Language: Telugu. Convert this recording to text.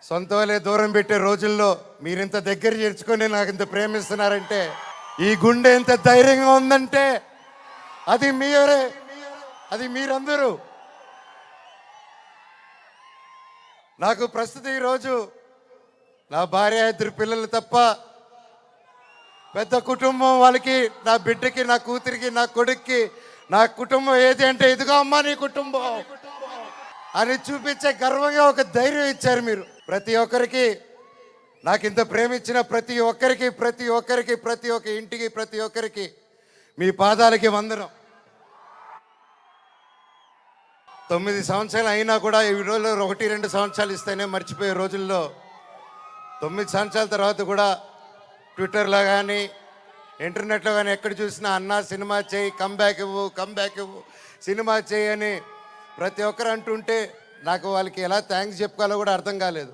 సొంత వాళ్ళే దూరం పెట్టే రోజుల్లో మీరింత దగ్గర చేర్చుకొని నాకు ఇంత ప్రేమిస్తున్నారంటే, ఈ గుండె ఎంత ధైర్యంగా ఉందంటే అది మీరే, అది మీరందరూ. నాకు ప్రస్తుతం ఈరోజు నా భార్య, ఇద్దరు పిల్లలు తప్ప పెద్ద కుటుంబం, వాళ్ళకి, నా బిడ్డకి, నా కూతురికి, నా కొడుక్కి, నా కుటుంబం ఏది అంటే ఇదిగో అమ్మా నీ కుటుంబం అని చూపించే గర్వంగా ఒక ధైర్యం ఇచ్చారు మీరు. ప్రతి ఒక్కరికి, నాకు ఇంత ప్రేమ ఇచ్చిన ప్రతి ఒక్కరికి, ప్రతి ఒక్కరికి, ప్రతి ఒక్క ఇంటికి, ప్రతి ఒక్కరికి మీ పాదాలకి వందనం. 9 సంవత్సరాలు అయినా కూడా ఈ రోజుల్లో 1-2 సంవత్సరాలు ఇస్తేనే మర్చిపోయే రోజుల్లో 9 సంవత్సరాల తర్వాత కూడా ట్విట్టర్లో కానీ ఇంటర్నెట్లో కానీ ఎక్కడ చూసినా అన్నా సినిమా చేయి, కంబ్యాక్ ఇవ్వు, కంబ్యాక్ ఇవ్వు, సినిమా చేయి అని ప్రతి ఒక్కరు అంటుంటే నాకు వాళ్ళకి ఎలా థ్యాంక్స్ చెప్పుకోవాలో కూడా అర్థం కాలేదు.